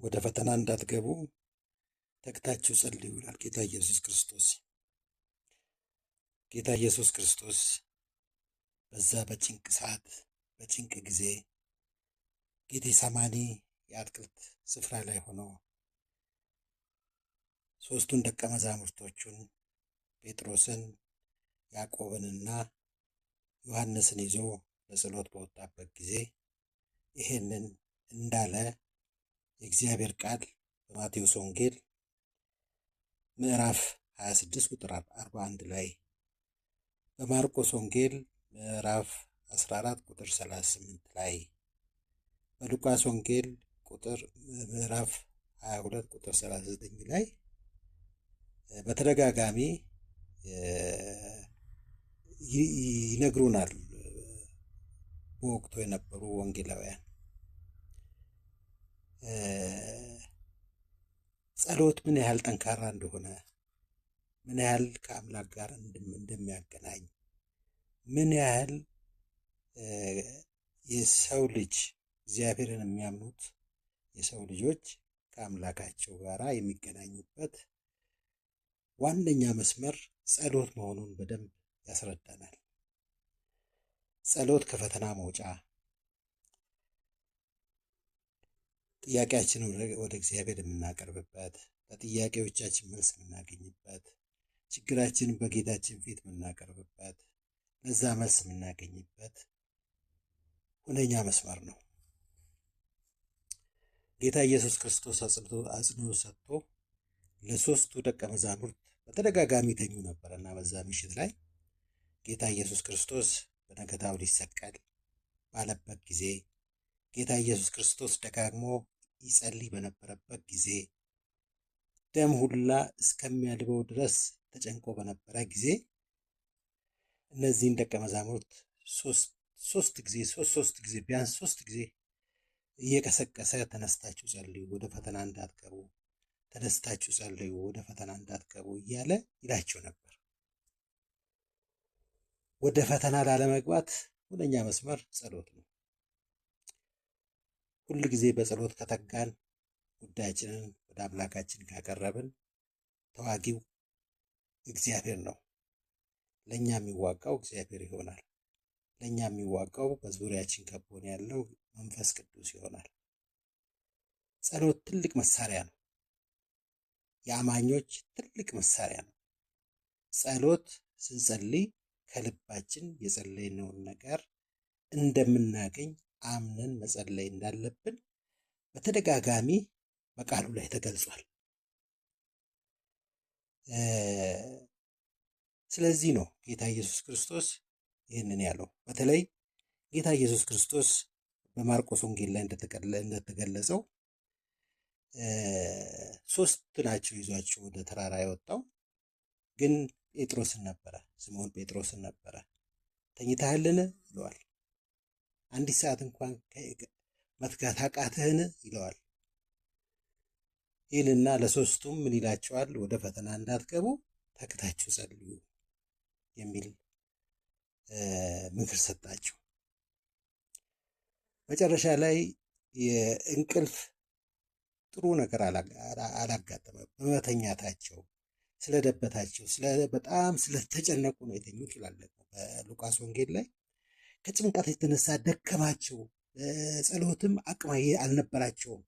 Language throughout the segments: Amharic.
ወደ ፈተና እንዳትገቡ ተግታችሁ ጸልዩ ይላል ጌታ ኢየሱስ ክርስቶስ። ጌታ ኢየሱስ ክርስቶስ በዛ በጭንቅ ሰዓት በጭንቅ ጊዜ ጌቴሰማኒ የአትክልት ስፍራ ላይ ሆኖ ሶስቱን ደቀ መዛሙርቶቹን ጴጥሮስን፣ ያዕቆብንና ዮሐንስን ይዞ ለጸሎት በወጣበት ጊዜ ይሄንን እንዳለ የእግዚአብሔር ቃል በማቴዎስ ወንጌል ምዕራፍ 26 ቁጥር 41 ላይ፣ በማርቆስ ወንጌል ምዕራፍ 14 ቁጥር 38 ላይ፣ በሉቃስ ወንጌል ምዕራፍ 22 ቁጥር 39 ላይ በተደጋጋሚ ይነግሩናል በወቅቱ የነበሩ ወንጌላውያን። ጸሎት ምን ያህል ጠንካራ እንደሆነ፣ ምን ያህል ከአምላክ ጋር እንደሚያገናኝ፣ ምን ያህል የሰው ልጅ እግዚአብሔርን የሚያምኑት የሰው ልጆች ከአምላካቸው ጋር የሚገናኙበት ዋነኛ መስመር ጸሎት መሆኑን በደንብ ያስረዳናል። ጸሎት ከፈተና መውጫ፣ ጥያቄያችንን ወደ እግዚአብሔር የምናቀርብበት፣ ለጥያቄዎቻችን መልስ የምናገኝበት፣ ችግራችንን በጌታችን ፊት የምናቀርብበት፣ ለዛ መልስ የምናገኝበት ሁነኛ መስመር ነው። ጌታ ኢየሱስ ክርስቶስ አጽንኦት ሰጥቶ ለሶስቱ ደቀ መዛሙርት በተደጋጋሚ ተኙ ነበርና በዛ ምሽት ላይ ጌታ ኢየሱስ ክርስቶስ በነገታው ሊሰቀል ባለበት ጊዜ፣ ጌታ ኢየሱስ ክርስቶስ ደጋግሞ ይጸልይ በነበረበት ጊዜ፣ ደም ሁላ እስከሚያልበው ድረስ ተጨንቆ በነበረ ጊዜ እነዚህን ደቀ መዛሙርት ሶስት ጊዜ ቢያንስ ሶስት ጊዜ እየቀሰቀሰ ተነስታችሁ ጸልዩ፣ ወደ ፈተና እንዳትገቡ፣ ተነስታችሁ ጸልዩ፣ ወደ ፈተና እንዳትገቡ እያለ ይላቸው ነበር። ወደ ፈተና ላለመግባት ሁነኛ መስመር ጸሎት ነው። ሁል ጊዜ በጸሎት ከተጋን፣ ጉዳያችንን ወደ አምላካችን ካቀረብን፣ ተዋጊው እግዚአብሔር ነው። ለእኛ የሚዋጋው እግዚአብሔር ይሆናል። ለእኛ የሚዋጋው በዙሪያችን ከቦን ያለው መንፈስ ቅዱስ ይሆናል። ጸሎት ትልቅ መሳሪያ ነው። የአማኞች ትልቅ መሳሪያ ነው። ጸሎት ስንጸልይ ከልባችን የጸለይነውን ነገር እንደምናገኝ አምነን መጸለይ እንዳለብን በተደጋጋሚ በቃሉ ላይ ተገልጿል። ስለዚህ ነው ጌታ ኢየሱስ ክርስቶስ ይህንን ያለው። በተለይ ጌታ ኢየሱስ ክርስቶስ በማርቆስ ወንጌል ላይ እንደተገለጸው ሶስት ናቸው ይዟቸው ወደ ተራራ የወጣው፣ ግን ጴጥሮስን ነበረ፣ ስምዖን ጴጥሮስን ነበረ። ተኝተሃልን ይለዋል። አንዲት ሰዓት እንኳን መትጋት አቃትህን ይለዋል። ይህንና ለሶስቱም ምን ይላቸዋል? ወደ ፈተና እንዳትገቡ ተግታችሁ ጸልዩ የሚል ምክር ሰጣቸው። መጨረሻ ላይ የእንቅልፍ ጥሩ ነገር አላጋጠመም። በመተኛታቸው ስለደበታቸው በጣም ስለተጨነቁ ነው የተኙት ይላል። በሉቃስ ወንጌል ላይ ከጭንቀት የተነሳ ደከማቸው፣ ጸሎትም አቅም አልነበራቸውም።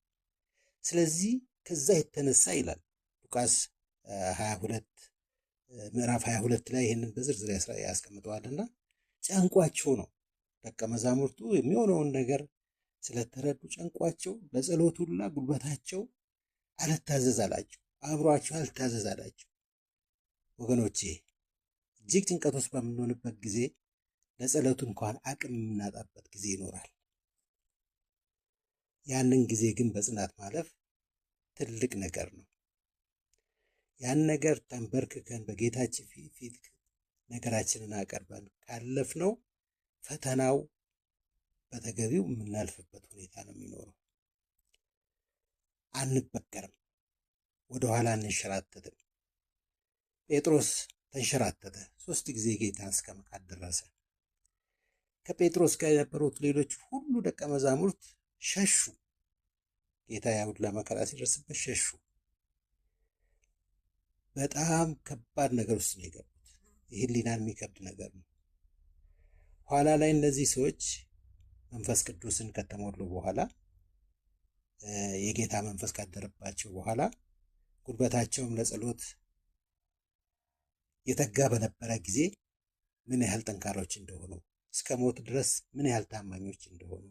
ስለዚህ ከዛ የተነሳ ይላል ሉቃስ 22 ምዕራፍ 22 ላይ ይህንን በዝርዝር ያስቀምጠዋልና ጨንቋቸው ነው። ደቀ መዛሙርቱ የሚሆነውን ነገር ስለተረዱ ጨንቋቸው ለጸሎት ሁላ ጉልበታቸው አልታዘዝ አላቸው፣ አእምሯቸው አልታዘዝ አላቸው። ወገኖቼ እጅግ ጭንቀት ውስጥ በምንሆንበት ጊዜ ለጸሎት እንኳን አቅም የምናጣበት ጊዜ ይኖራል። ያንን ጊዜ ግን በጽናት ማለፍ ትልቅ ነገር ነው። ያን ነገር ተንበርክከን በጌታችን ፊት ነገራችንን አቀርበን ካለፍነው ፈተናው በተገቢው የምናልፍበት ሁኔታ ነው የሚኖረው። አንበገርም፣ ወደኋላ አንንሸራተትም። ጴጥሮስ ተንሸራተተ፣ 3 ጊዜ ጌታን እስከ መካድ ደረሰ። ከጴጥሮስ ጋር የነበሩት ሌሎች ሁሉ ደቀ መዛሙርት ሸሹ። ጌታ ያሁላ መከራ ሲደርስበት ሸሹ። በጣም ከባድ ነገር ውስጥ ነው የገቡት። ይህ ሊናን የሚከብድ ነገር ነው። ኋላ ላይ እነዚህ ሰዎች መንፈስ ቅዱስን ከተሞሉ በኋላ የጌታ መንፈስ ካደረባቸው በኋላ ጉልበታቸውም ለጸሎት የተጋ በነበረ ጊዜ ምን ያህል ጠንካሮች እንደሆኑ፣ እስከ ሞት ድረስ ምን ያህል ታማኞች እንደሆኑ፣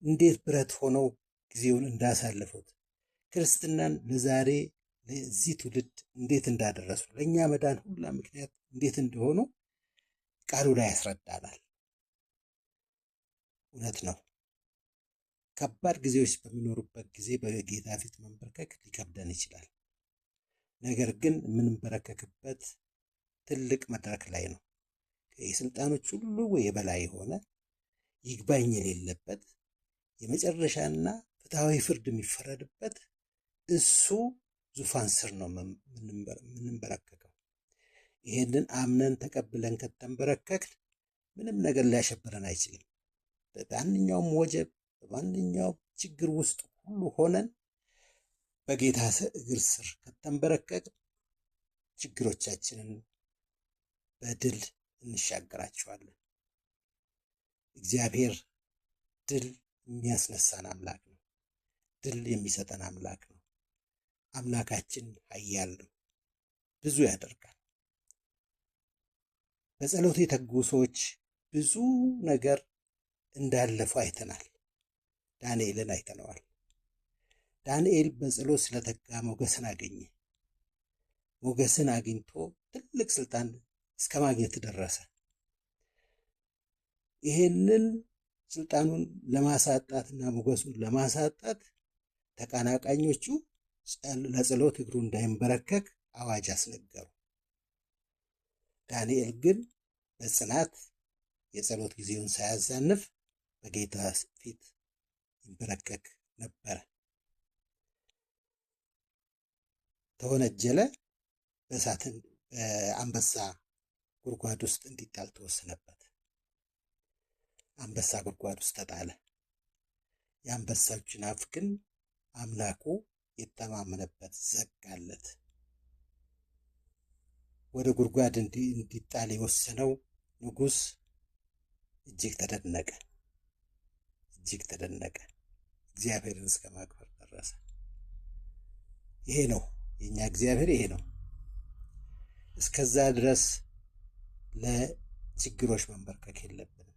እንዴት ብረት ሆነው ጊዜውን እንዳሳለፉት፣ ክርስትናን ለዛሬ ለዚህ ትውልድ እንዴት እንዳደረሱ፣ ለእኛ መዳን ሁላ ምክንያት እንዴት እንደሆኑ ቃሉ ላይ ያስረዳናል። እውነት ነው። ከባድ ጊዜዎች በሚኖሩበት ጊዜ በጌታ ፊት መንበርከክ ሊከብደን ይችላል። ነገር ግን የምንበረከክበት ትልቅ መድረክ ላይ ነው። የስልጣኖች ሁሉ የበላይ የሆነ ይግባኝ የሌለበት የመጨረሻና ፍትሐዊ ፍርድ የሚፈረድበት እሱ ዙፋን ስር ነው የምንበረከከው። ይሄንን አምነን ተቀብለን ከተንበረከክን ምንም ነገር ሊያሸብረን አይችልም። በማንኛውም ወጀብ በማንኛውም ችግር ውስጥ ሁሉ ሆነን በጌታ እግር ስር ከተንበረከክን ችግሮቻችንን በድል እንሻገራቸዋለን። እግዚአብሔር ድል የሚያስነሳን አምላክ ነው። ድል የሚሰጠን አምላክ ነው። አምላካችን ኃያል ነው፣ ብዙ ያደርጋል። በጸሎት የተጉ ሰዎች ብዙ ነገር እንዳለፉ አይተናል። ዳንኤልን አይተነዋል። ዳንኤል በጸሎት ስለተጋ ሞገስን አገኘ። ሞገስን አግኝቶ ትልቅ ስልጣን እስከ ማግኘት ደረሰ። ይሄንን ስልጣኑን ለማሳጣትና ሞገሱን ለማሳጣት ተቀናቃኞቹ ለጸሎት እግሩ እንዳይንበረከክ አዋጅ አስነገሩ። ዳንኤል ግን በጽናት የጸሎት ጊዜውን ሳያዛንፍ በጌታ ፊት ይንበረከክ ነበረ። ተወነጀለ። በአንበሳ ጉድጓድ ውስጥ እንዲጣል ተወሰነበት። አንበሳ ጉድጓድ ውስጥ ተጣለ። የአንበሳዎችን አፍ ግን አምላኩ የተማመነበት ዘጋለት። ወደ ጉድጓድ እንዲጣል የወሰነው ንጉሥ እጅግ ተደነቀ። እግዚአብሔርን እስከ ማክበር ደረሰ። ይሄ ነው የኛ እግዚአብሔር፣ ይሄ ነው። እስከዛ ድረስ ለችግሮች መንበርከክ የለብንም።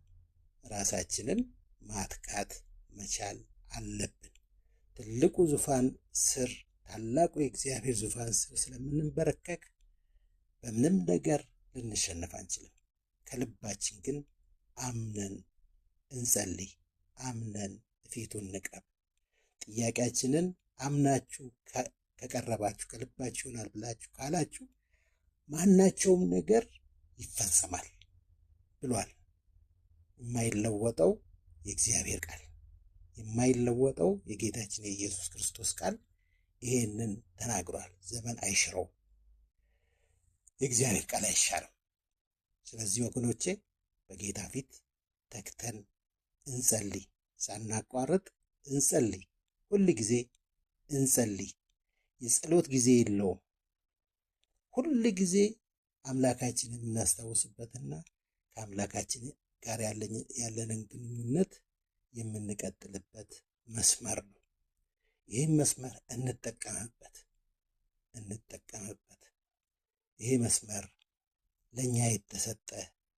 ራሳችንን ማጥቃት መቻል አለብን። ትልቁ ዙፋን ስር፣ ታላቁ የእግዚአብሔር ዙፋን ስር ስለምንበረከክ በምንም ነገር ልንሸነፍ አንችልም። ከልባችን ግን አምነን እንጸልይ፣ አምነን ፊቱን እንቅረብ። ጥያቄያችንን አምናችሁ ከቀረባችሁ፣ ከልባችሁ ይሆናል ብላችሁ ካላችሁ ማናቸውም ነገር ይፈጸማል ብሏል። የማይለወጠው የእግዚአብሔር ቃል፣ የማይለወጠው የጌታችን የኢየሱስ ክርስቶስ ቃል ይሄንን ተናግሯል። ዘመን አይሽረው፣ የእግዚአብሔር ቃል አይሻርም። ስለዚህ ወገኖቼ በጌታ ፊት ተግተን እንጸልይ፣ ሳናቋርጥ እንጸልይ፣ ሁል ጊዜ እንጸልይ። የጸሎት ጊዜ የለውም። ሁል ጊዜ አምላካችንን የምናስታውስበትና ከአምላካችን ጋር ያለንን ግንኙነት የምንቀጥልበት መስመር ነው። ይህም መስመር እንጠቀምበት። ይሄ መስመር ለእኛ የተሰጠ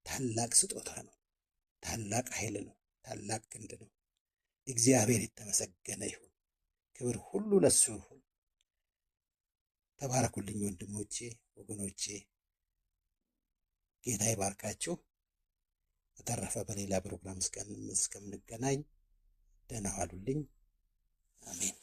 ታላቅ ስጦታ ነው። ታላቅ ኃይል ነው። ታላቅ ክንድ ነው። እግዚአብሔር የተመሰገነ ይሁን። ክብር ሁሉ ለሱ ይሁን። ተባረኩልኝ ወንድሞቼ፣ ወገኖቼ። ጌታ ይባርካችሁ። በተረፈ በሌላ ፕሮግራም እስከምንገናኝ ደህና ዋሉልኝ። አሜን።